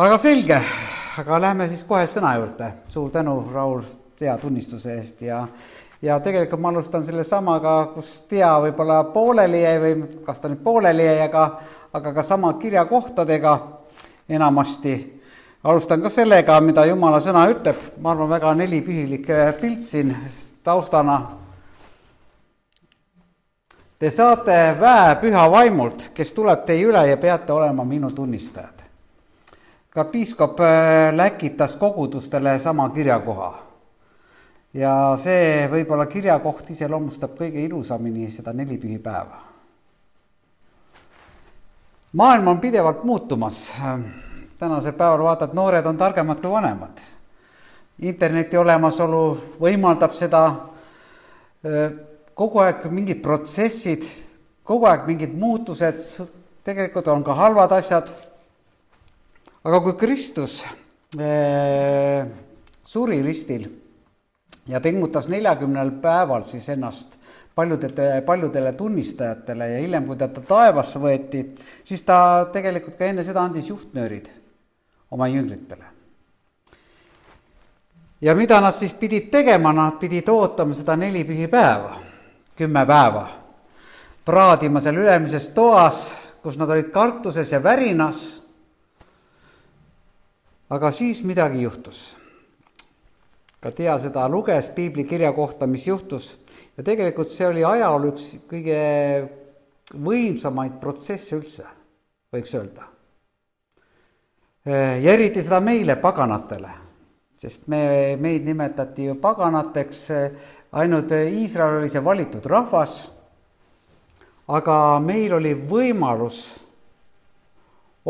Aga selge, aga lähme siis kohe sõna juurde. Suur tänu, Raul, tea tunnistuse eest ja tegelikult ma alustan selle samaga, kus tea võib-olla pooleli jäi või kas ta nüüd pooleli jäi, aga ka sama kirjakohtadega enamasti. Alustan ka sellega, mida Jumala sõna ütleb. Ma arvan, väga nelipühilik pilt siin taustana. Te saate väe püha vaimult, kes tuleb teie üle ja peate olema minu tunnistajad. Ka piiskop läkitas kogudustele sama kirjakoha. Ja see võib-olla kirjakoht iseloomustab kõige ilusamini seda nelipühipäeva. Maailm on pidevalt muutumas. Tänasel päeval vaatad, noored on targemad kui vanemad. Interneti olemasolu võimaldab seda, kogu aeg mingid protsessid, kogu aeg mingid muutused, tegelikult on ka halvad asjad. Aga kui Kristus suri ristil ja tingutas 40 päeval siis ennast paljudele tunnistajatele ja hiljem, kui ta taevasse võeti, siis ta tegelikult ka enne seda andis juhtnöörid oma jüngritele. Ja mida nad siis pidid tegema? Nad pidid ootama seda nelipühipäeva, 10 päeva, praadima seal ülemises toas, kus nad olid kartuses ja värinas. Aga siis midagi juhtus. Ka tea seda luges piibli kirja kohta, mis juhtus. Ja tegelikult see oli ajal üks kõige võimsamaid protsesse üldse, võiks öelda. Ja eriti seda meile, paganatele, sest meid nimetati ju paganateks, ainult Iisrael oli see valitud rahvas, aga meil oli võimalus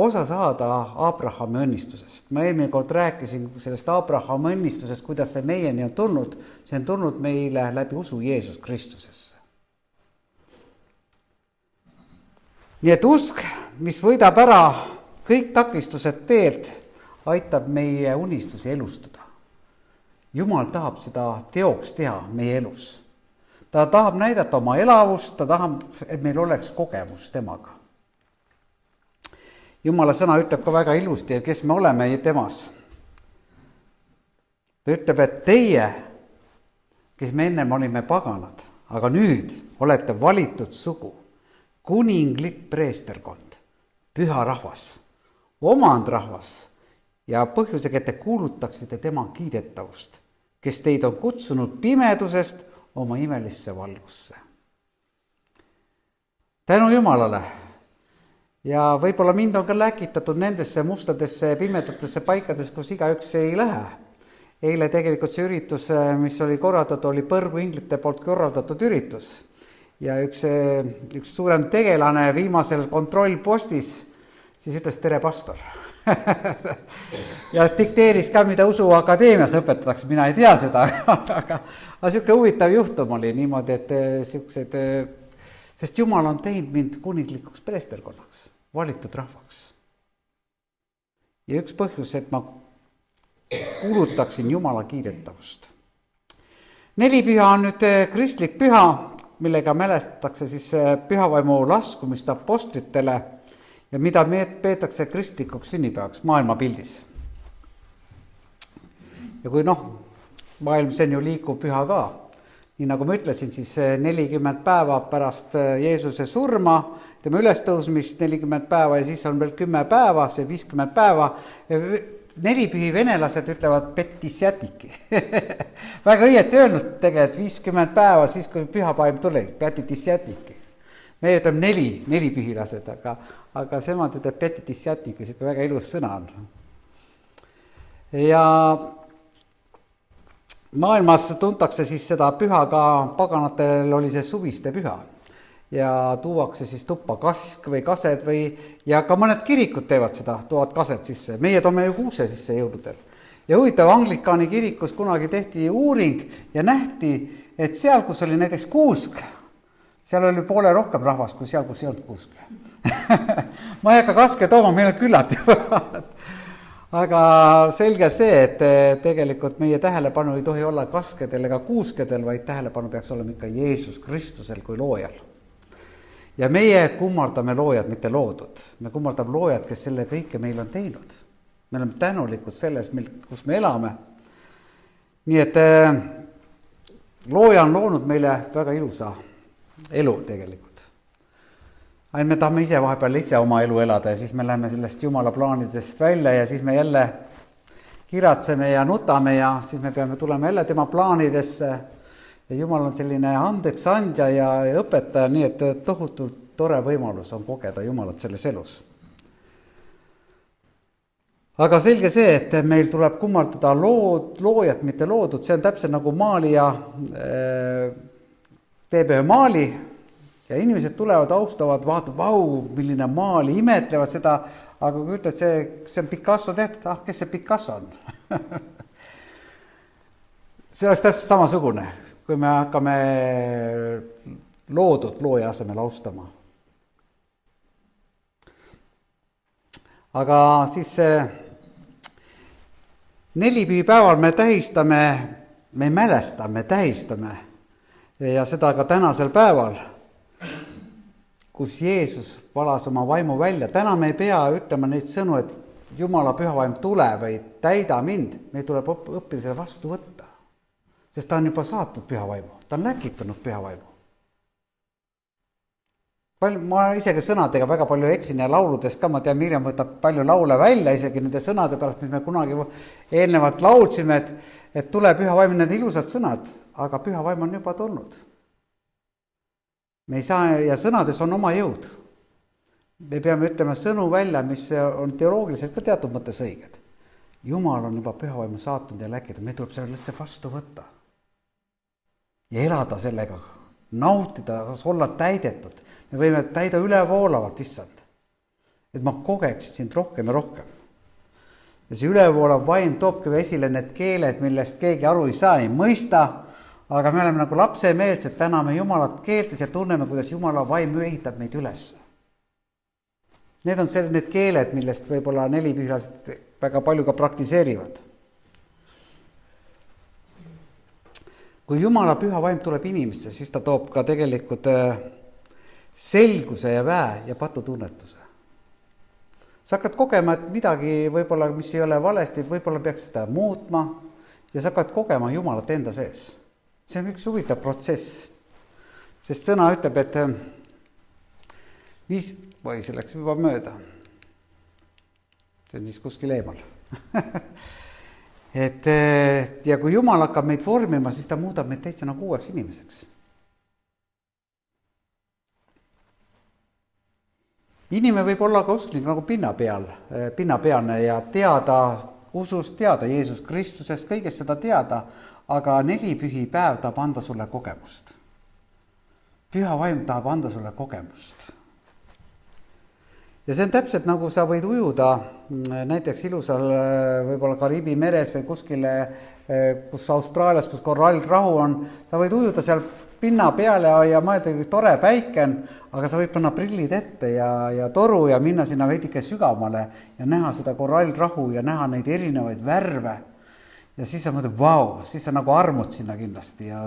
osa saada Abrahami õnnistusest. Ma eelmine kord rääkisin sellest Abrahami õnnistusest, kuidas see meieni on tulnud. See on tulnud meile läbi usu Jeesus Kristusesse. Nii et usk, mis võidab ära kõik takistused teelt, aitab meie unistusi elustada. Jumal tahab seda teoks teha meie elus. Ta tahab näidata oma elavust, ta tahab, et meil oleks kogemus temaga. Jumala sõna ütleb ka väga ilusti, et kes me oleme temas. Ta ütleb, et teie, kes me ennem olime paganad, aga nüüd olete valitud sugu, kuninglik preesterkond, püha rahvas, omandrahvas ja põhjusega, et te kuulutaksite tema kiidetavust, kes teid on kutsunud pimedusest oma imelisse valgusse. Tänu Jumalale. Ja võib-olla mind on ka läkitatud nendesse mustadesse pimedatesse paikades, kus igaüks ei lähe. Eile tegelikult see üritus, mis oli korraldatud, oli Põrgu inglite poolt korraldatud üritus. Ja üks suurem tegelane viimasel kontrollpostis siis ütles tere pastor. Ja dikteeris ka, mida usuakadeemias õpetatakse, mina ei tea seda. Aga siuke huvitav juhtum oli niimoodi, et siuksed... Sest Jumal on teinud mind kuninglikuks preesterkonnaks, valitud rahvaks. Ja üks põhjus, et ma kuulutaksin Jumala kiidetavust. Nelipüha on nüüd kristlik püha, millega mälestatakse siis pühavaimu laskumist apostlitele ja mida peetakse kristlikuks sünnipäevaks maailmapildis. Ja kui maailm see on ju liikuv püha ka. Nii nagu ma ütlesin, siis 40 päeva pärast Jeesuse surma, tema ülestõusmist 40 päeva ja siis on veel 10 päeva, see 50 päeva. Nelipühi venelased ütlevad petisjatiki. Väga õieti öelnud tegelikult 50 päeva, siis kui pühapäev tuli, petisjatiki. Me ütleme nelipühilased, aga semad ütleb petisjatiki, see väga ilus sõna on. Ja... maailmas tuntakse siis seda püha ka, paganatel oli see suviste püha ja tuuakse siis tuppa kask või kased ja ka mõned kirikud teevad seda, toovad kased sisse. Meie toome ju kuuse sisse jõuludel. Ja huvitav Anglikaani kirikus kunagi tehti uuring ja nähti, et seal, kus oli näiteks kuusk, seal oli poole rohkem rahvast kui seal, kus ei olnud kuusk. Ma ei hakka kaske tooma, meil on küllalt juba. Aga selge see, et tegelikult meie tähelepanu ei tohi olla kaskedel ega kuuskedel, vaid tähelepanu peaks olema ikka Jeesus Kristusel kui loojal. Ja meie kummardame loojad, mitte loodud. Me kummardame loojad, kes selle kõike meil on teinud. me oleme tänulikud selles, kus me elame. Nii et looja on loonud meile väga ilusa elu tegelikult. Ainult me tahame ise oma elu elada ja siis me läheme sellest Jumala plaanidest välja ja siis me jälle kiratseme ja nutame ja siis me peame tulema jälle tema plaanidesse. Ja Jumal on selline andeks andja ja õpetaja, nii et tohutult tore võimalus on kogeda Jumalat selles elus. Aga selge see, et meil tuleb kummardada loojat, mitte loodud, see on täpselt nagu maalija teeb ühe maali ja inimesed tulevad, austavad, vaatavad, vau, milline maali, imetlevad seda, aga kui ütled, see on Picasso tehtud, kes see Picasso on? See oleks täpselt samasugune, kui me hakkame loodud looja asemel austama. Aga siis nelipühipäeval me tähistame, me ei mälesta, me tähistame ja seda ka tänasel päeval, kus Jeesus valas oma vaimu välja. Täna me ei pea ütlema neid sõnu, et Jumala pühavaim tule või täida mind. Meil tuleb õppida seda vastu võtta, sest ta on juba saatnud pühavaimu, ta on läkitanud pühavaimu. Ma isegi sõnadega väga palju eksin ja lauludest ka, ma tean, Mirjam võtab palju laule välja isegi nende sõnade pärast, mis me kunagi eelnevalt lauldsime, et tule pühavaim, need ilusad sõnad, aga pühavaim on juba tulnud. Me ei saa, ja sõnades on oma jõud. Me peame ütlema sõnu välja, mis on teoloogiliselt ka teatud mõttes õiged. Jumal on juba pühavaimu saatnud ja läkida, me tuleb selle lihtsalt vastu võtta. Ja elada sellega, nautida, olla täidetud. Me võime täida ülevoolavalt, issand. Et ma kogeksin sind rohkem ja rohkem. Ja see ülevoolav vaim toobki esile need keeled, millest keegi aru ei saa, ei mõista, aga me oleme nagu lapsemeelsed, täname Jumalat keeltes ja tunneme, kuidas Jumala vaim ehitab meid üles. Need on need keeled, millest võib-olla nelipühlased väga palju ka praktiseerivad. Kui Jumala püha vaim tuleb inimesse, siis ta toob ka tegelikult selguse ja väe ja patutunnetuse. Sa hakkad kogema, et midagi võib-olla, mis ei ole valesti, võib-olla peaks seda muutma ja sa hakkad kogema Jumalat enda sees. See on üks huvitav protsess, sest sõna ütleb, et see läks juba mööda. See on siis kuskil eemal. Ja kui Jumal hakkab meid vormima, siis ta muudab meid täitsa nagu uueks inimeseks. Inimene võib olla ka usklik nagu pinnapealne ja teada usust, teada Jeesus Kristusest, kõigest seda teada, aga nelipühipäev tahab anda sulle kogemust. Püha vaim tahab anda sulle kogemust. Ja see on täpselt nagu sa võid ujuda näiteks ilusal võib-olla Kariibi meres või kuskile, kus Austraalias, kus korallrahu on, sa võid ujuda seal pinna peale ja mõelda, kui tore päike on, aga sa võid panna prillid ette ja toru ja minna sinna veidike sügavamale ja näha seda korallrahu ja näha neid erinevaid värve. Ja siis sa mõtled, vau, siis sa nagu armud sinna kindlasti ja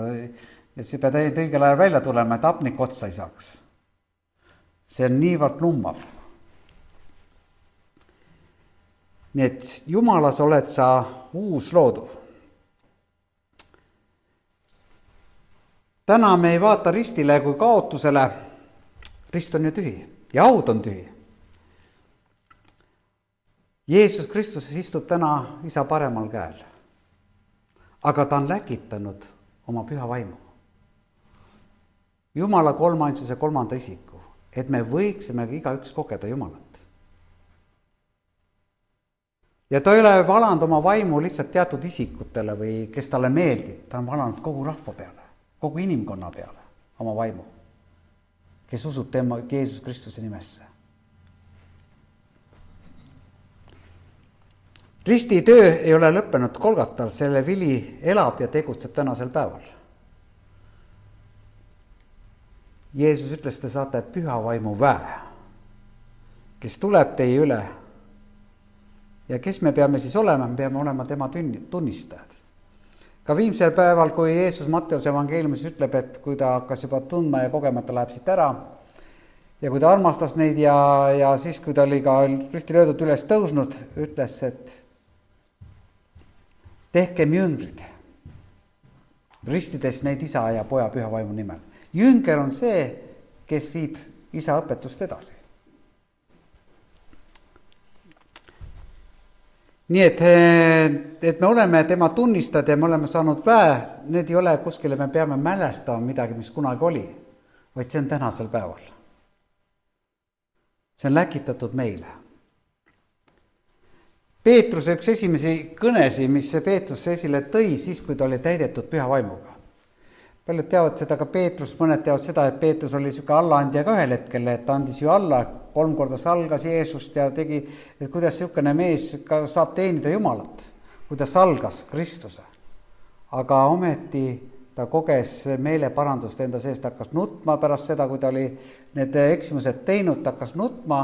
siis pead õigel ajal välja tulema, et hapnik otsa ei saaks. See on niivõrd lummav. Nii et Jumalas oled sa uus loodu. Täna me ei vaata ristile kui kaotusele. Rist on ju tühi ja haud on tühi. Jeesus Kristus istub täna isa paremal käel. Aga ta on läkitanud oma püha vaimu. Jumala kolmainsuse kolmanda isiku, et me võiksime igaüks kogeda Jumalat. Ja ta ei ole valanud oma vaimu lihtsalt teatud isikutele või kes talle meeldib. Ta on valanud kogu rahva peale, kogu inimkonna peale oma vaimu, kes usub tema Jeesus Kristuse nimesse. Risti töö ei ole lõppenud Golgatal, selle vili elab ja tegutseb tänasel päeval. Jeesus ütles, te saate püha vaimu väe, kes tuleb teie üle. Ja kes me peame siis olema? Me peame olema tema tunnistajad. Ka viimsel päeval, kui Jeesus Matteuse evangeeliumis ütleb, et kui ta hakkas juba tundma ja kogemata läheb siit ära ja kui ta armastas neid ja siis, kui ta oli ka ristil löödud üles tõusnud, ütles, et tehkem jüngrid, ristides neid isa ja poja püha vaimu nimel. Jünger on see, kes viib isa õpetust edasi. Nii et me oleme tema tunnistajad ja me oleme saanud väe, need ei ole kuskile, me peame mälestama midagi, mis kunagi oli, vaid see on tänasel päeval. See on läkitatud meile. Peetruse üks esimesi kõnesi, mis see Peetrus esile tõi siis, kui ta oli täidetud püha vaimuga. Paljud teavad seda ka Peetrus, mõned teavad seda, et Peetrus oli siuke allaandja ka ühel hetkel, et ta andis ju alla, 3 korda salgas Jeesust ja tegi, et kuidas siukene mees ka saab teenida Jumalat, kui ta salgas Kristuse. Aga ometi ta koges meeleparandust enda seest, hakkas nutma pärast seda, kui ta oli need eksimused teinud, ta hakkas nutma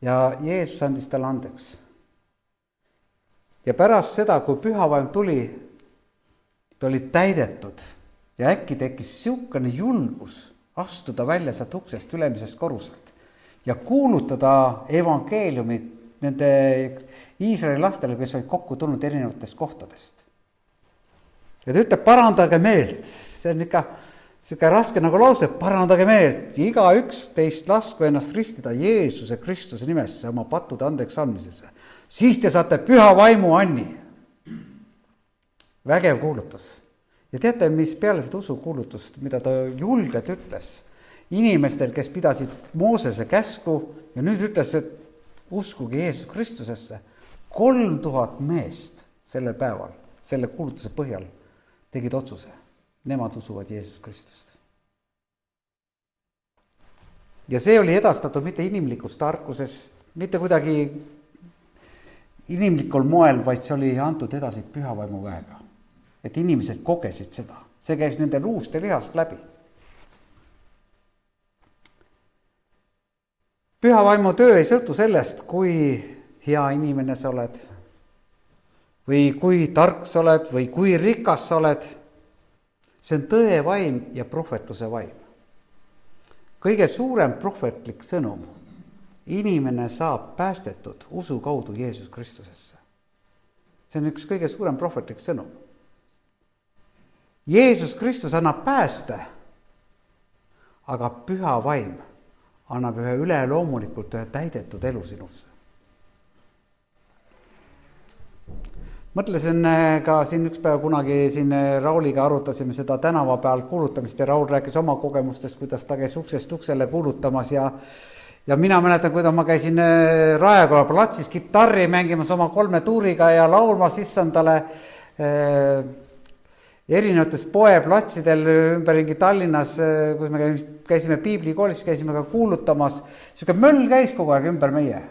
ja Jeesus andis talle andeks. Ja pärast seda, kui pühavaim tuli, ta oli täidetud ja äkki tekkis siukene julgus astuda välja sealt uksest ülemisest korruselt ja kuulutada evangeeliumit nende Iisraeli lastele, kes olid kokku tulnud erinevatest kohtadest. Ja ta ütleb, parandage meelt. See on ikka siuke raske nagu lause, parandage meelt. Iga üks teist lasku ennast ristida Jeesuse Kristuse nimesse oma pattude andeks andmisesse. Siis te saate püha vaimu anni. Vägev kuulutus. Ja teate, mis peale seda usukuulutust, mida ta julgelt ütles inimestel, kes pidasid Moosese käsku ja nüüd ütles, et uskuge Jeesus Kristusesse, 3000 meest sellel päeval, selle kuulutuse põhjal tegid otsuse. Nemad usuvad Jeesus Kristust. Ja see oli edastatud mitte inimlikus tarkuses, mitte kuidagi inimlikul moel, vaid see oli antud edasi pühavaimu väega. Et inimesed kogesid seda. See käis nende luust ja lihast läbi. Pühavaimu töö ei sõltu sellest, kui hea inimene sa oled või kui tark sa oled või kui rikas sa oled. See on tõe vaim ja prohvetluse vaim. Kõige suurem prohvetlik sõnum. Inimene saab päästetud usu kaudu Jeesus Kristusesse. See on üks kõige suurem prohvetlik sõnum. Jeesus Kristus annab pääste, aga püha vaim annab ühe üleloomulikult ühe täidetud elu sinusse. Mõtlesin ka siin üks päev kunagi siin Rauliga arutasime seda tänava peal kuulutamist ja Raul rääkis oma kogemustest, kuidas ta käis uksest uksele kuulutamas ja mina mäletan, kuidas ma käisin Raekoja platsis kitarri mängimas oma 3 tuuriga ja laulmas issandale erinevates poeplatsidel ümberringi Tallinnas, kus me käisime piiblikoolis, käisime ka kuulutamas. Siuke möll käis kogu aeg ümber meie.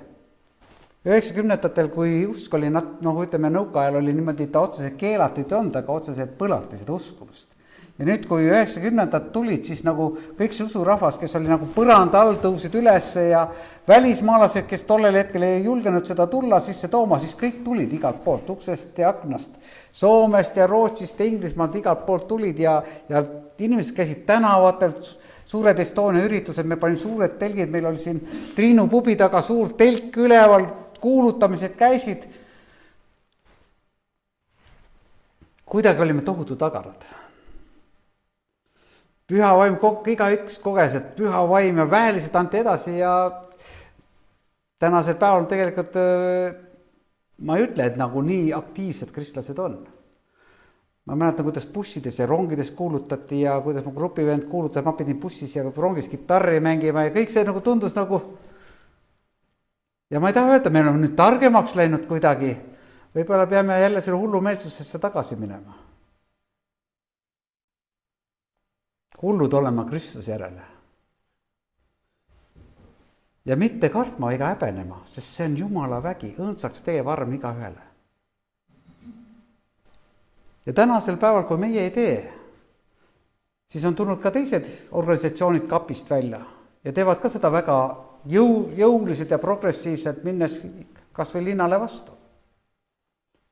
90-ndatel, kui usk oli, ütleme nõukaajal oli niimoodi, ta otseselt keelatud on, aga otseselt põlati seda uskumust. Ja nüüd, kui 90-ndad tulid, siis nagu kõik see usurahvas, kes oli nagu põranda all, tõusid üles ja välismaalased, kes tollel hetkel ei julgenud seda tulla sisse tooma, siis kõik tulid igalt poolt, uksest ja aknast, Soomest ja Rootsist ja Inglismaalt igalt poolt tulid ja inimesed käisid tänavatelt, suured Estonia üritused, me panime suured telgid, meil oli siin Triinu pubi taga suur telk üleval, kuulutamised käisid. Kuidagi olime tohutu tagarad. Püha vaim, iga üks koges, et püha vaim ja väheliselt anti edasi ja tänasel päeval tegelikult ma ei ütle, et nagu nii aktiivsed kristlased on. Ma mäletan, kuidas bussides ja rongides kuulutati ja kuidas mu grupivend kuulutab, ma pidin bussis ja rongis kitarri mängima ja kõik see nagu tundus nagu. Ja ma ei taha öelda, meil on nüüd targemaks läinud kuidagi. Võib-olla peame jälle selle hullumeelsusesse tagasi minema. Hullud olema Kristuse järele. Ja mitte kartma ega häbenema, sest see on Jumala vägi, õndsaks teeb arm iga ühele. Ja tänasel päeval, kui meie ei tee, siis on tulnud ka teised organisatsioonid kapist välja ja teevad ka seda väga jõuliselt ja progressiivselt, minnes kas või linnale vastu.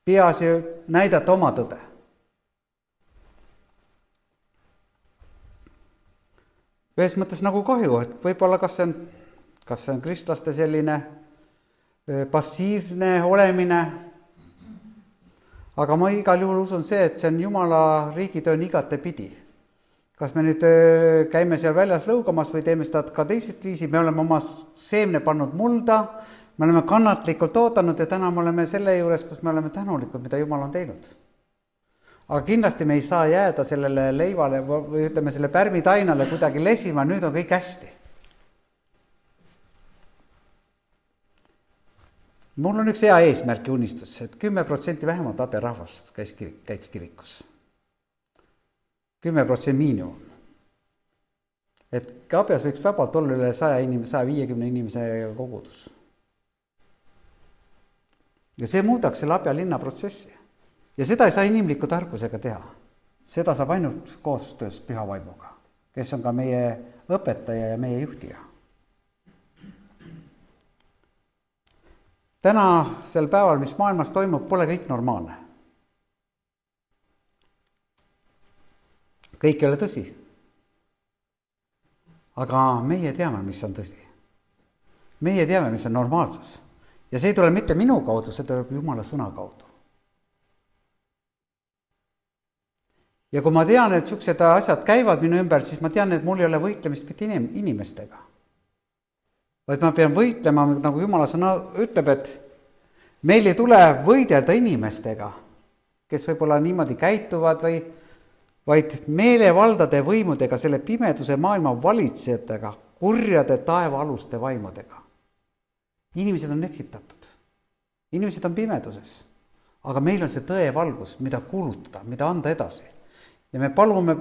Peaasi näidata oma tõde. ühes mõttes nagu kahju, et võib-olla kas see on kristlaste selline passiivne olemine, aga ma igal juhul usun see, et see on Jumala riigitöö igatepidi. Kas me nüüd käime seal väljas lõugamas või teeme seda ka teisest viisi, me oleme oma seemne pannud mulda, me oleme kannatlikult ootanud ja täna me oleme selle juures, kus me oleme tänulikud, mida Jumal on teinud. Aga kindlasti me ei saa jääda sellele leivale või ütleme selle pärmitainale kuidagi lesima, nüüd on kõik hästi. Mul on üks hea eesmärk ja unistus, et 10% vähemalt Abja rahvast käiks kirikus. 10% miinimum. Et Abjas võiks vabalt olla üle 150 inimese kogudus. Ja see muudaks selle Abja linna protsessi. Ja seda ei saa inimliku tarkusega teha. Seda saab ainult koostöös Püha Vaimuga, kes on ka meie õpetaja ja meie juhtija. Täna sel päeval, mis maailmas toimub, pole kõik normaalne. Kõik ei ole tõsi. Aga meie teame, mis on tõsi. Meie teame, mis on normaalsus. Ja see ei tule mitte minu kaudu, see tuleb Jumala sõna kaudu. Ja kui ma tean, et sellised asjad käivad minu ümber, siis ma tean, et mul ei ole võitlemist mitte inimestega. Vaid ma pean võitlema, nagu Jumala sõna ütleb, et meil ei tule võidelda inimestega, kes võib-olla niimoodi käituvad vaid meelevaldade võimudega, selle pimeduse maailma valitsejatega, kurjade taevaaluste vaimudega. Inimesed on eksitatud. Inimesed on pimeduses. Aga meil on see tõe valgus, mida kuulutada, mida anda edasi. Ja me palume,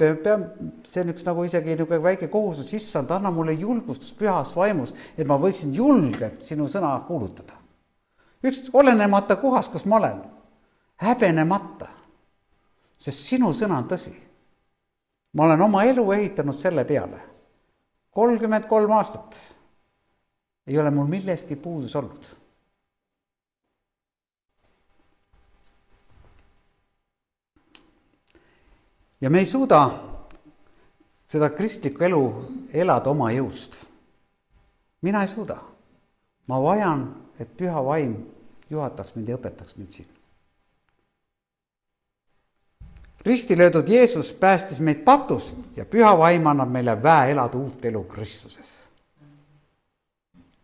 see on üks nagu isegi väike kohustus, issand, anna mulle julgustus pühas vaimus, et ma võiksin julgelt sinu sõna kuulutada. Üks olenemata kohas, kus ma olen, häbenemata, sest sinu sõna on tõsi. Ma olen oma elu ehitanud selle peale. 33 aastat ei ole mul milleski puudus olnud. Ja me ei suuda seda kristlikku elu elada oma jõust. Mina ei suuda. Ma vajan, et Püha Vaim juhataks mind ja õpetaks mind siin. Risti löödud Jeesus päästis meid patust ja Püha Vaim annab meile väe elada uut elu Kristuses.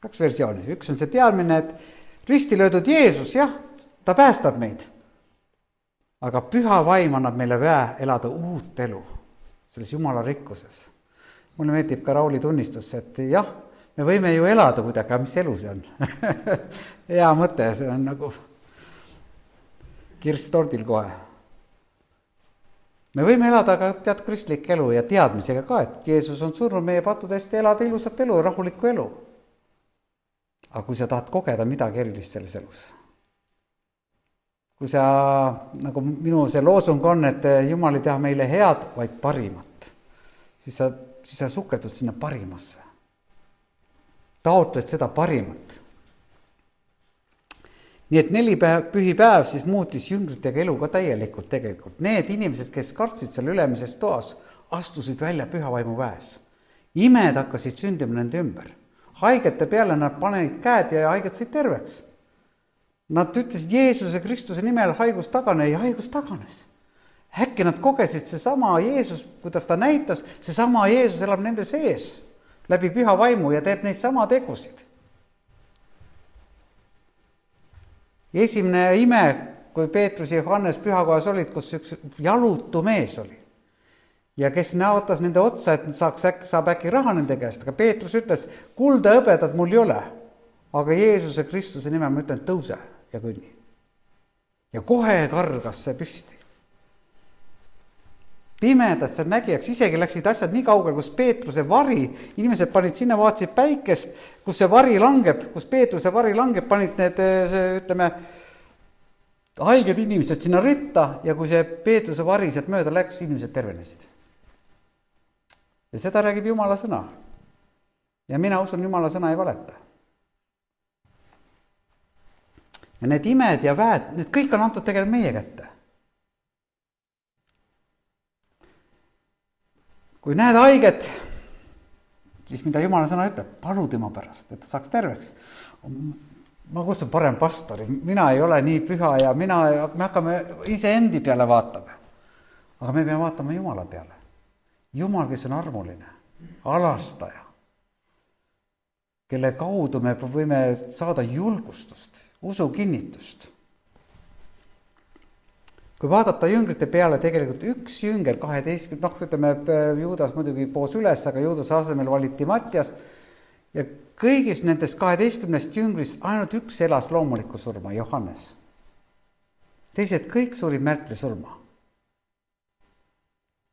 2 versiooni. Üks on see teadmine, et risti löödud Jeesus, jah, ta päästab meid. Aga Püha Vaim annab meile väe elada uut elu selles Jumala rikkuses. Mulle meeldib ka Rauli tunnistus, et jah, me võime ju elada kuidagi, aga mis elu see on? Hea mõte, see on nagu kirst tordil kohe. Me võime elada ka tead kristlik elu ja teadmisega ka, et Jeesus on surnud meie patudest ja elada ilusat elu, rahulikku elu. Aga kui sa tahad kogeda midagi erilist selles elus, kui sa, nagu minu see loosung on, et Jumal ei taha meile head, vaid parimat, siis sa suketud sinna parimasse. Taotled seda parimat. Nii et 4 pühipäev siis muutis jüngritega elu ka täielikult tegelikult. Need inimesed, kes kartsid seal ülemises toas, astusid välja Püha Vaimu väes. Imed hakkasid sündima nende ümber. Haigete peale nad panesid käed ja haiged said terveks. Nad ütlesid Jeesuse Kristuse nimel haigus tagane ja haigus taganes. Äkki nad kogesid seesama Jeesus, kuidas ta näitas, seesama Jeesus elab nende sees läbi Püha Vaimu ja teeb neid sama tegusid. Esimene ime, kui Peetrus ja Johannes pühakojas olid, kus üks jalutu mees oli. Ja kes näotas nende otsa, et saab äkki raha nende käest. Aga Peetrus ütles, kulda hõbedat mul ei ole. Aga Jeesuse Kristuse nimel ma ütlen, tõuse ja kõnni. Ja kohe kargas see püsti. Pimedad seal nägijaks, isegi läksid asjad nii kaugel, kus Peetruse vari, inimesed panid sinna, vaatasid päikest, kus see vari langeb, kus Peetruse vari langeb, panid need, ütleme, haiged inimesed sinna ritta ja kui see Peetruse vari sealt mööda läks, inimesed tervenesid. Ja seda räägib Jumala sõna. Ja mina usun, Jumala sõna ei valeta. Ja need imed ja väed, need kõik on antud tegelikult meie kätte. Kui näed haiget, siis mida Jumala sõna ütleb, palu tema pärast, et ta saaks terveks. Ma kutsun parem pastori, mina ei ole nii püha ja me hakkame iseendi peale vaatama. Aga me peame vaatama Jumala peale. Jumal, kes on armuline, alastaja, kelle kaudu me võime saada julgustust, usukinnitust. Kui vaadata jüngrite peale, tegelikult üks jünger 12, ütleme, Juudas muidugi poos üles, aga Juudase asemel valiti Mattias ja kõigist nendest 12 jüngrist ainult üks elas loomulikku surma, Johannes. Teised kõik surid märtrisurma.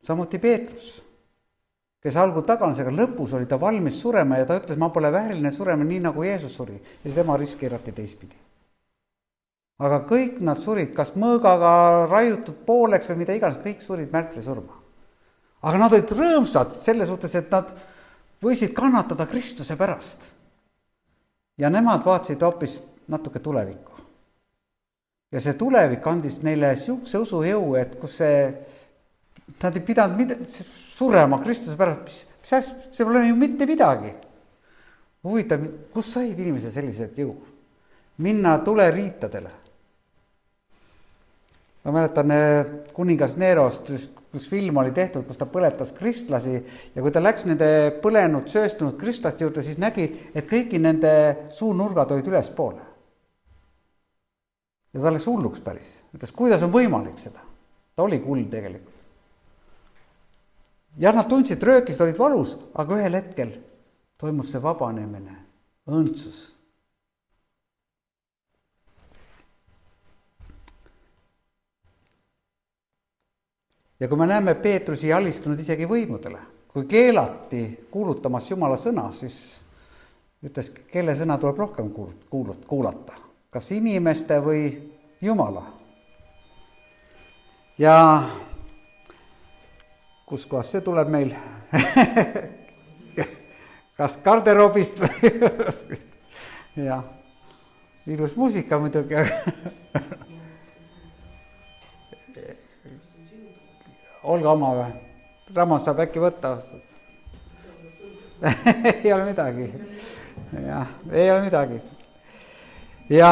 Samuti Peetrus, kes algul taganes, aga lõpus oli ta valmis surema ja ta ütles, ma pole vääriline surema nii nagu Jeesus suri ja siis tema riskeerati teistpidi. Aga kõik nad surid, kas mõõgaga raiutud pooleks või mida iganes, kõik surid märtrisurma. Aga nad olid rõõmsad selles suhtes, et nad võisid kannatada Kristuse pärast. Ja nemad vaatasid hoopis natuke tulevikku. Ja see tulevik andis neile siukse usujõu, et kus nad ei pidanud surema Kristuse pärast, see pole ju mitte midagi. Huvitav, kus said inimesed sellised jõu? Minna tuleriitadele. Ma mäletan kuningas Nerost, kus film oli tehtud, kus ta põletas kristlasi ja kui ta läks nende põlenud, sööstunud kristlaste juurde, siis nägi, et kõiki nende suunurgad olid ülespoole. Ja ta läks hulluks päris. Ütles, kuidas on võimalik seda? Ta oli kuld tegelikult. Ja nad tundsid, röökist olid valus, aga ühel hetkel toimus see vabanemine, õndsus. Ja kui me näeme Peetrusi alistunud isegi võimudele, kui keelati kuulutamas Jumala sõna, siis ütles, kelle sõna tuleb rohkem kuulata, kas inimeste või Jumala. Ja kus kohas see tuleb meil? Kas garderoobist või? Ja, ilus muusika muidugi. Olga oma või? Ramos saab äkki võtta. Ei ole midagi. Ja, ei ole midagi. Ja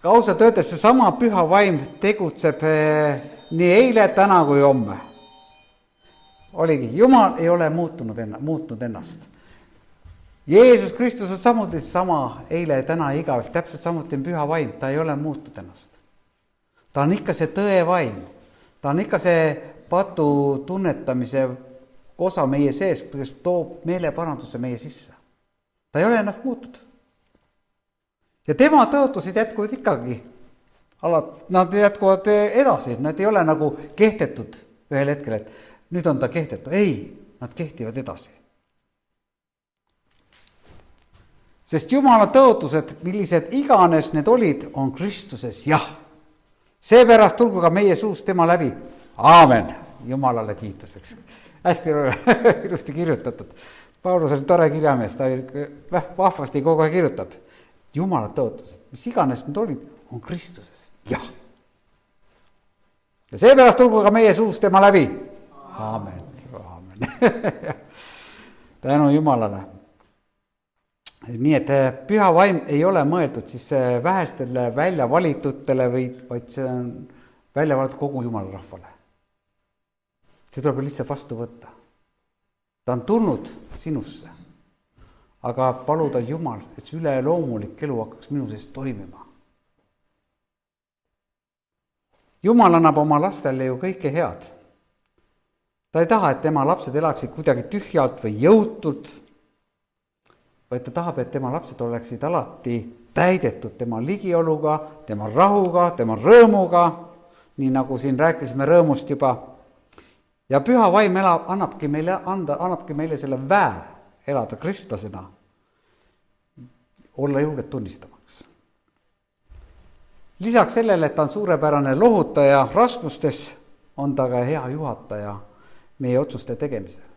ausalt öeldes see sama püha vaim tegutseb nii eile, täna kui homme. Oligi, Jumal ei ole muutnud ennast. Jeesus Kristus on samuti sama eile, täna ja igavesti. Täpselt samuti on püha vaim, ta ei ole muutnud ennast. Ta on ikka see tõe vaim. Ta on ikka see patu tunnetamise osa meie sees, kes toob meeleparanduse meie sisse. Ta ei ole ennast muutud. Ja tema tõotused jätkuvad ikkagi. Nad jätkuvad edasi, nad ei ole nagu kehtetud ühel hetkel, et nüüd on ta kehtetu. Ei, nad kehtivad edasi. Sest Jumala tõotused, millised iganes need olid, on Kristuses jah. Seepärast tulgu ka meie suust tema läbi. Aamen. Jumalale kiituseks. Hästi ilusti kirjutatud. Paulus oli tore kirjamees, ta vahvasti kogu aeg kirjutab. Jumala tõotused, mis iganes need olid, on Kristuses. Jah. Ja seepärast tulgu ka meie suust tema läbi. Aamen. Aamen. Tänu Jumalale. Nii et püha vaim ei ole mõeldud siis vähestele välja valitutele, vaid see on välja valitud kogu Jumala rahvale. See tuleb lihtsalt vastu võtta. Ta on tulnud sinusse, aga paluda Jumal, et see üleloomulik elu hakkaks minu sees toimima. Jumal annab oma lastele ju kõike head. Ta ei taha, et tema lapsed elaksid kuidagi tühjalt või jõutult, vaid ta tahab, et tema lapsed oleksid alati täidetud tema ligioluga, tema rahuga, tema rõõmuga, nii nagu siin rääkisime rõõmust juba. Ja püha vaim annabki meile selle väe elada kristlasena, olla julged tunnistamaks. Lisaks sellele, et ta on suurepärane lohutaja raskustes, on ta ka hea juhataja meie otsuste tegemisel.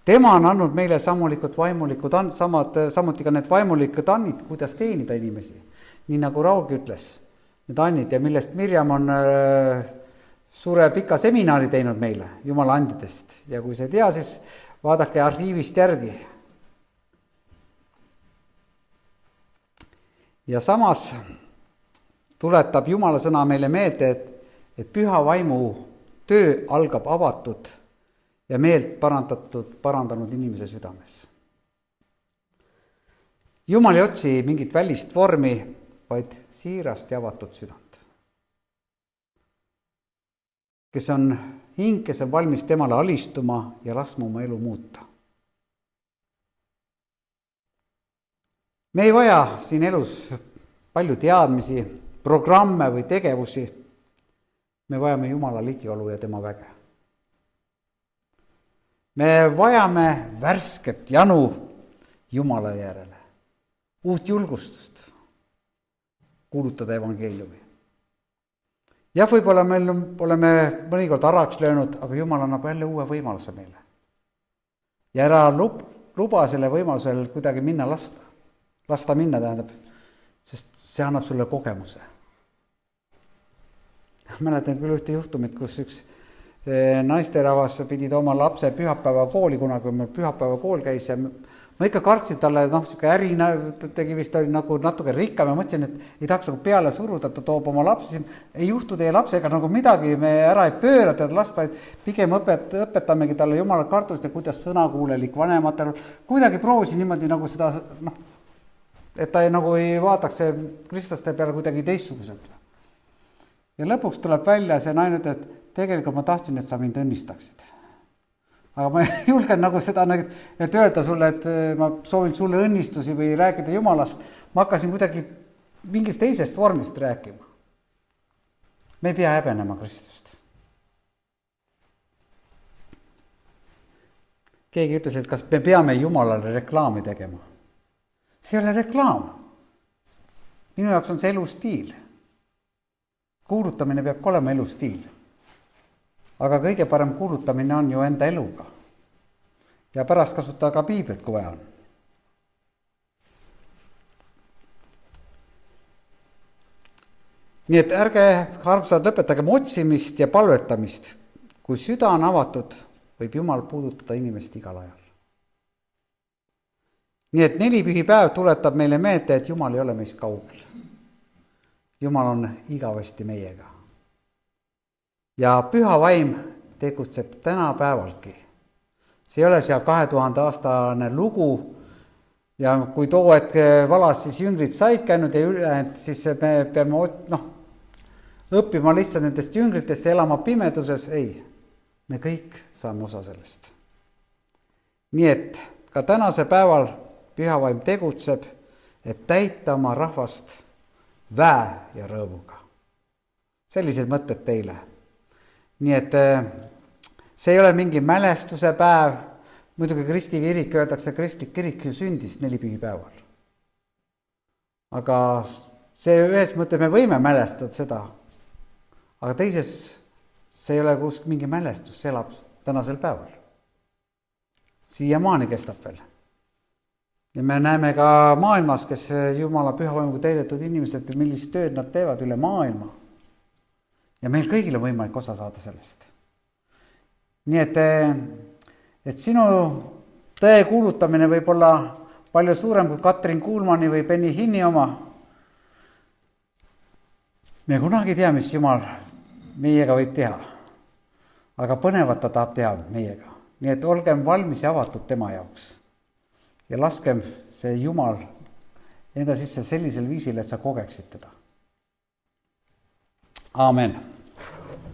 Tema on andnud meile samuti ka need vaimulikud annid, kuidas teenida inimesi. Nii nagu Raulgi ütles, need annid ja millest Mirjam on suure pika seminari teinud meile Jumala andidest ja kui sa ei tea, siis vaadake arhiivist järgi. Ja samas tuletab Jumala sõna meile meelde, et püha vaimu töö algab avatud ja meelt parandanud inimese südames. Jumal ei otsi mingit välist vormi, vaid siirast ja avatud südant. Kes on hing, kes on valmis temale alistuma ja laskma oma elu muuta. Me ei vaja siin elus palju teadmisi, programme või tegevusi. Me vajame Jumala ligiolu ja tema väge. Me vajame värsket janu Jumala järele, uut julgustust kuulutada evangeeliumi. Jah, võib-olla meil oleme mõnikord araks löönud, aga Jumal annab jälle uue võimaluse meile. Ja ära luba selle võimalusel kuidagi minna lasta. Lasta minna tähendab, sest see annab sulle kogemuse. Mäletan küll ühte juhtumit, kus üks naisterahvas pidi tooma lapse pühapäeva kooli, kunagi kui meil pühapäeva kool käis ja ma ikka kartsin talle, siuke äri tegi vist oli nagu natuke rikkam ja mõtlesin, et ei tahaks nagu peale suruda, ta toob oma lapsi, ei juhtu teie lapsega nagu midagi, me ära ei pööra teda last, vaid pigem õpetamegi talle Jumala kartust ja kuidas sõnakuulelik vanematel, kuidagi proovisin niimoodi nagu seda, et ta nagu ei vaataks kristlaste peale kuidagi teistsuguselt. Ja lõpuks tuleb välja see naine, et tegelikult ma tahtsin, et sa mind õnnistaksid. Aga ma ei julgen nagu seda, et öelda sulle, et ma soovin sulle õnnistusi või rääkida Jumalast. Ma hakkasin kuidagi mingist teisest vormist rääkima. Me ei pea häbenema Kristust. Keegi ütles, et kas me peame Jumalale reklaami tegema. See ei ole reklaam. Minu jaoks on see elustiil. Kuulutamine peab olema elustiil. Aga kõige parem kuulutamine on ju enda eluga. Ja pärast kasutada ka piiblit, kui vaja on. Nii et ärge, armsad, lõpetagem otsimist ja palvetamist. Kui süda on avatud, võib Jumal puudutada inimest igal ajal. Nii et 4 pühipäev tuletab meile meelde, et Jumal ei ole meist kaugel. Jumal on igavesti meiega. Ja püha vaim tegutseb tänapäevalgi. See ei ole seal 2000 aastane lugu ja kui too hetk valas, siis jüngrid said käinud ja ülejäänud, siis me peame õppima lihtsalt nendest jüngritest ja elama pimeduses. Ei, me kõik saame osa sellest. Nii et ka tänase päeval püha vaim tegutseb, et täita oma rahvast väe ja rõõmuga. Sellised mõtted teile. Nii et see ei ole mingi mälestuse päev. Muidugi Kristi kirik, öeldakse, kristlik kirik sündis 4 pühipäeval. Aga see ühes mõttes me võime mälestada seda. Aga teises see ei ole mingi mälestus, see elab tänasel päeval. Siiamaani kestab veel. Ja me näeme ka maailmas, kes Jumala pühavaimuga täidetud inimesed, millist tööd nad teevad üle maailma. Ja meil kõigil on võimalik osa saada sellest. Nii et sinu tõe kuulutamine võib olla palju suurem kui Katrin Kuulmani või Benny Hinni oma. Me kunagi tea, mis Jumal meiega võib teha. Aga põnevat ta tahab teha meiega. Nii et olgem valmis ja avatud tema jaoks. Ja laskem see Jumal enda sisse sellisel viisil, et sa kogeksid teda. Aamen.